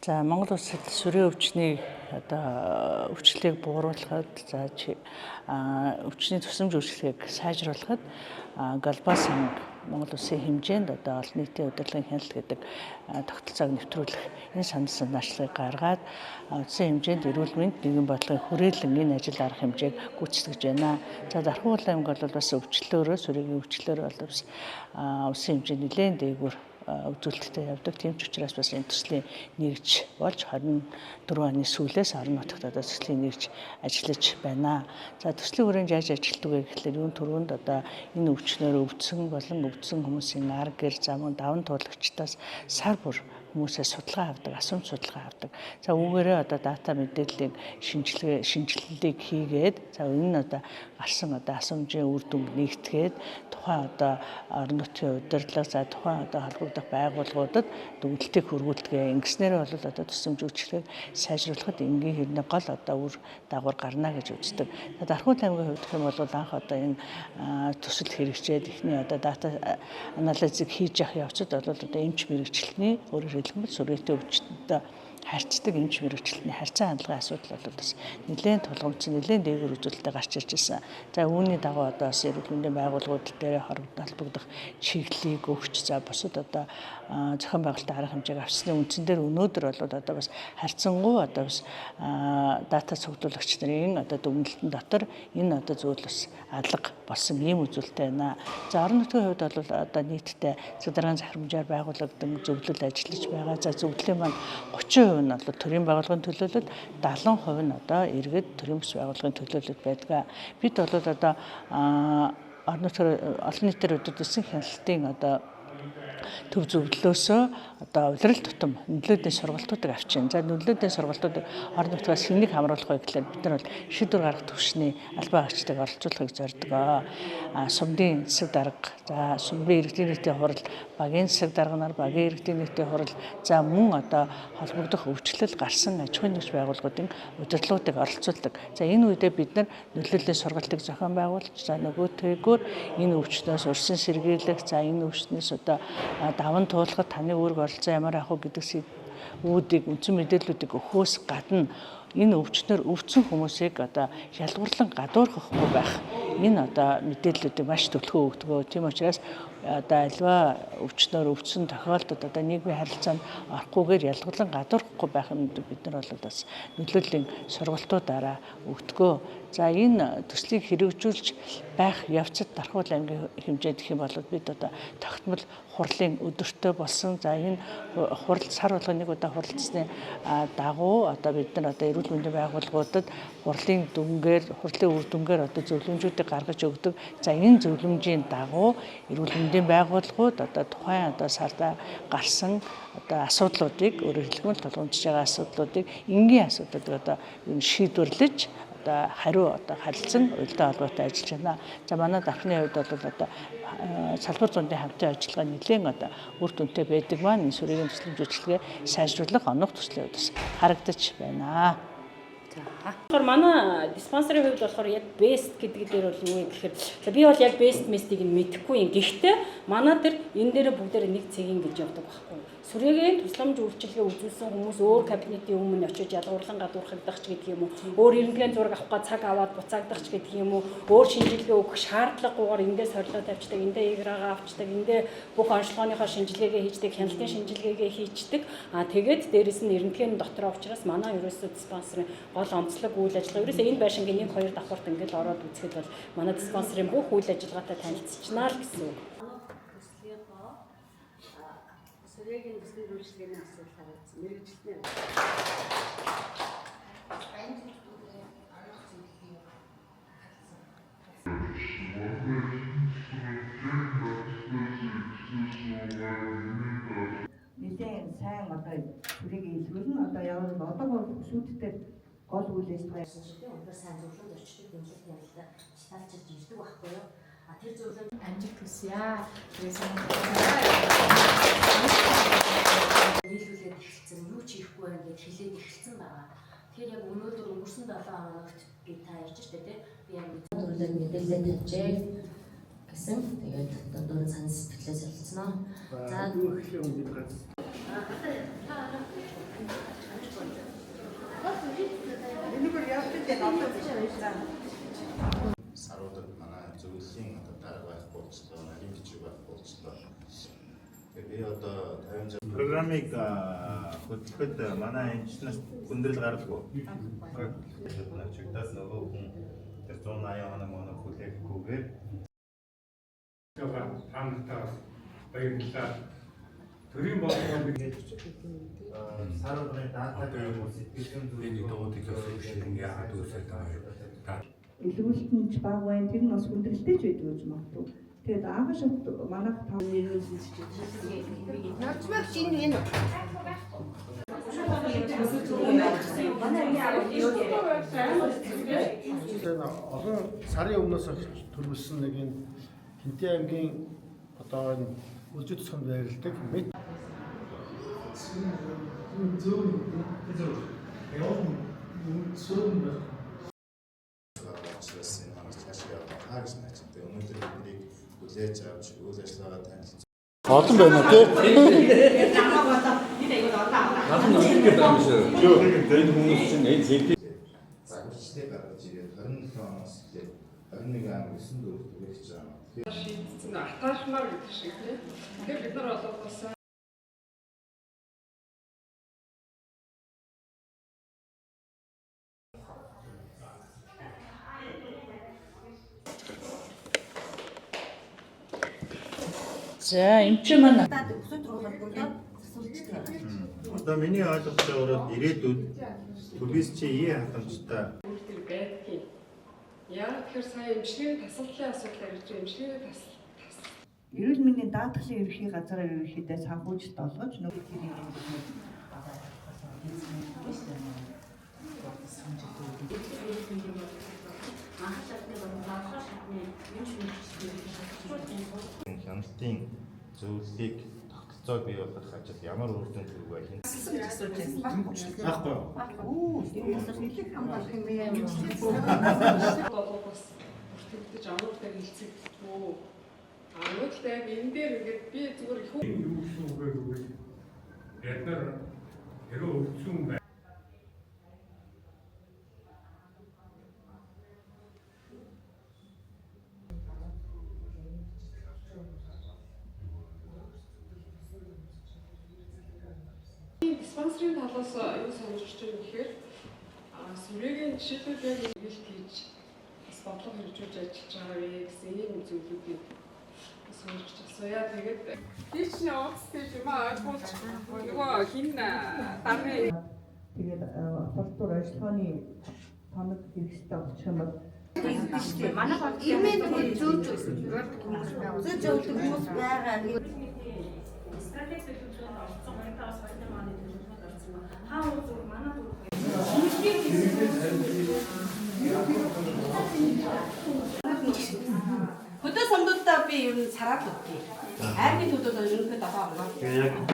За Монгол улсад сүрийн өвчний одоо өвчлөлийг бууруулахад өвчний тусламж үйлчилгээг сайжруулахад глобал санг Монгол улсын хэмжээнд одоо олон нийтийн удирдлагын хяналт гэдэг тогтолцоог нэвтрүүлэх энэ санал санаачлагыг гаргаад улсын хэмжээнд эрүүл мэнд нийгмийн бодлогын хүрээлэн энэ ажил арга хэмжээг гүйцэтгэж байна. За Дархан аймаг бол бас өвчлөлөөрөө сүрийн өвчлөлөөр бол бас улсын хэмжээнд нэлээд дээгүүр үзүүлэлттэй явдаг. Тийм ч учраас бас энэ төслийн нэгж болж 24 оны сүүлээс орон нутагт одоо төслийн нэгж ажиллаж байна. За төслийн хүрээнд яаж ажилладаг вэ гэхлээр юун түрүүнд одоо энэ өвчнөөр өвдсөн хүмүүсийн ар гэр зам даван туулагчдаас сар бүр хүмүүсээс судалгаа авдаг, асуумж судалгаа авдаг. За үүгээрээ одоо дата мэдээллийг шинжилгээг хийгээд за энэ одоо гарсан одоо асуумжийн үр дүнг нэгтгээд тухайн одоо орон нутгийн удирдлага за тухайн одоо холбогдох байгууллагуудад дүгнэлтийг хүргүүлдэг. Ингэснээр бол одоо тусламж үйлчилгээг сайжруулахад энгийн хэрнээ гол одоо үр дагавар гарна гэж үздэг. Дархан аймгийн хувьд гэх юм бол анх одоо энэ төсөл хэрэгжээд ихний одоо дата анализыг хийж явах явцад бол одоо эмч мэрэгчлэлний өөрөөр хэлбэл сүрээтэй өвчтөд харьцдаг эмч мэрэгчлэлний харьцан хандлагын асуудал бол бас нэлээд тулгамдсан, нэлээд дээгүүр үзүүлэлтэд гарч ирж байна. За үүний дагуу одоо бас эрүүл мэндийн байгууллагууд дээр холбогдох чиглэлийг өгч за бусад одоо зохион байгуулалтын арга хэмжээг авчсны үндсэн дээр өнөөдөр бол одоо бас харьцангуй одоо бас дата цуглуулагч нарын одоо дүгнэлтэн дотор энэ одоо зүйл бас алга болсон ийм үзүүлэлт байна. За орон нутгийн хувьд бол одоо нийтдээ дараагийн захирамжаар байгуулагдсан зөвлөл ажиллаж байгаа. За зөвлөлийн маань 30% нь бол төрийн байгууллагын төлөөлөлд 70% нь одоо иргэд төрийн бас байгууллагын төлөөлөлд байдаг. Бид бол одоо олон нийтээр өдөртсөн хяналтын одоо төв зөвлөлөөсөө одоо улирал тутам нөлөөдийн сургалтуудыг авчин. За нөлөөдийн сургалтуудыг орон нутгаас хэнийг хамруулах вэ гэхлээр бид нар бол шийдвэр гаргах төвшний албан хаагчдыг оролцуулахыг зордгоо. Сумдын засаг дарга, за сумдын иргэдийн нийтийн хурал, багийн засаг дарганаар багийн иргэдийн нийтийн хурал, за мөн одоо холбогдох өвчлөл гарсан аж ахуйн нэгж байгууллагуудын удирдлагуудыг оролцуулдаг. За энэ үедээ бид нар нөлөөллийн сургалтыг зохион байгуулж, за нөгөөтэйгөр энэ өвчнөөс урьдчилан сэргийлэх, за энэ өвчнөөс одоо даван туулахад таны үүрэг оролцоо ямар авах вэ гэдэг үүдийг үндсэн мэдээллүүдийг өгөхөөс гадна энэ өвчнөр өвдсөн хүмүүсийг одоо шалгуурлан гадуурхахгүй байх энэ одоо мэдээллүүдийг маш төлхөө өгдөг. Тийм учраас одоо альва өвчнөр өвдсөн тохиолдолд одоо нийгмийн харилцаанд орохгүйгээр ялгарлан гадуурхахгүй байх юм бид нар бол бас нөлөөллийн сургалтуудаараа өгдөг. За энэ төслийг хэрэгжүүлж байх явцад Дархан аймгийн хэмжээнд гэх юм бол бид одоо тогтмол хурлын өдөртөө болсон. За энэ хурал сар болгон нэг удаа хуралдсны дагуу одоо бид нар одоо эрүүл мэндийн байгууллагуудад хурлын үр дүнгээр одоо зөвлөмжүүдийг гаргаж өгдөг. За энэ зөвлөмжийн дагуу эрүүл мэндийн байгууллагууд одоо тухайн одоо сарда гарсан одоо асуудлуудыг өөрөөр хэлбэл тулгамдж байгаа асуудлуудыг энгийн асуудлуудыг одоо шийдвэрлэж одоо хариу одоо харилцан уялдаа холбоотой ажиллаж байна. За манай Дарханы хувьд бол одоо салбар зууны хамтын ажиллагаа нэлээд одоо үр дүнтэй байдаг маань энэ сүрийн тусламж үйлчилгээ сайжруулах онох төслийн хувьд харагдаж байна. Тэгэхээр манай диспансерийн хувьд болохоор яг best гэдэг дээр бол юу гэхээр би бол яг best mestийг нь мэдэхгүй юм. Гэхдээ манай дээр энэ дээр бүгдээр нэг цэгийн гэж явдаг байхгүй. Сүрээгийн тусламж үйлчилгээ үзүүлсэн хүмүүс өөр кабинетийн өмнө очиж ялгуурлан гадуурхагдах ч гэдэг юм уу. Өөр рентген зураг авах цаг аваад буцаагдах ч гэдэг юм уу. Өөр шинжилгээ өгөх шаардлагагүйгээр эндээс хорлоо тавьчихдаг, эндээ эграага авчдаг, эндээ бүх онцлогооныхоо шинжилгээгээ хийждэг, хяналтын шинжилгээгээ хийждэг. Тэгээд дээрэс нь рентген дотор учраас манай ерөөсөө диспансерын гол онцлог үйл ажиллагаа. Ерөөсөө энэ байшингийн 1-2 давхарт ингээд ороод үзэхэд бол манай диспансерын бүх үйл ажиллагаатай танилцчихнаа л гэсэн үг. Сүрээгийн төслийн үйлчилгээний асуудал харагдсан. Мэргэжилтний нэлээд сайн одоо сүрээгийн илрүүлэн одоо ямар одоо сүйдтэй гол үйл ажиллагаа өндөр сайн зөвлөмж орчдыг дэмжих явдал сталчилж ирдэг байхгүй юу? Тэр зөвлөмж амжилт хүсье. Тэрээс нийлүүлээд эхэлсэн, юу ч хийхгүй байх гэж хэлээд эхэлсэн байгаа. Тэгэхээр яг өнөөдөр өнгөрсөн 7 хоногт би та ярьж штэ тий. Би яг зөвлөд мэдээлэл тавьжээ гэсэн. Тэгээд одоо сан сэтгэлээ солилцсноо. За саруудад манай зөвлөлийн одоо дарга байх болцлоо, нарийн бичиг байх болцлоо. Тэгээ би одоо 50 программыг хөтлөхөд манай энэчнээс хүндрэл гаргалгүй. Чигдас нөгөө хүн 180 хоног хүлээхгүйгээр таамагтаа баярлалаа. Төрийн бодлогыг саруудны даатагийн сэтгэлзэн зүйлийг дуудах юм яагаад үсэж байгаа юм. илрүүлэлт нь бага байна. Тэр нь бас хүндрэлтэй ч байдаг гэж магадгүй. Тэгээд аав шат манайх тав олон сарын өмнөөс төрүүлсэн нэг энэ Хинтээ аймгийн одоо энэ үлжид тусганд байрладаг мэд өнөөдөр бидний хүлээж авч үйл ажиллагаа танилцуулж олон байна тий. за хүчтэй гаргаж ирээд 27 оноос эхлээд 21 он 9 дөрөв хүрэх жаа. шийдсэн атаашмаар гэдэг шиг тийм. Тэгэхээр бид нар бол бас За эмчээ манай Одоо миний ойлголтоор ирээдүйд төбис чи ие хатамжтай үлдэр байдгийг. Яг тэгэхээр сая эмчилгээний тасалдлын асуудал ярьж байгаа. Эмчилгээний тасал эрүүл мэндийн даатгалын ерөнхий газраар ерөнхийдөө санхүүжилт олгож нөгөө тэрийг хяналтын зөвлөлийг тогтолцоо бий болгох ажил ямар үр дүн төрөг байх юм. болов бас бүртгэгдэж амруудаар хилцэгдэхгүй. Амруудтай яг энэ дээр ингээд би зүгээр их юу гэсэн үг вэ гэвэл бид нар хэрэг өвчсөн бай. диспансерийн талаас юу санаж орж байгаа гэхээр сүрээгийн жишээлбэл яг илгэлт хийж бас бодлого хэрэгжүүлж ажиллаж байгаа вэ гэсэн ийм зүйлүүдийг санаж асууя. Тэгээд тийчний оц тийч юм ойлгуулж нөгөө хин дарны тэгээд аппаратур ажиллагааны тоног хэрэгстэй болчих юм бол манай хот имэн зөөж хүмүүс байгаа. Стратеги төлөвлөгөөнд орсон хоёртаас хоёрын маань төлөвлөгөөнд орсон. Хаа үзүүр манай хөдөө сумдуудаа би ер нь сараад өгье. Аймгийн төдөө ерөнхийдөө 7 хоног.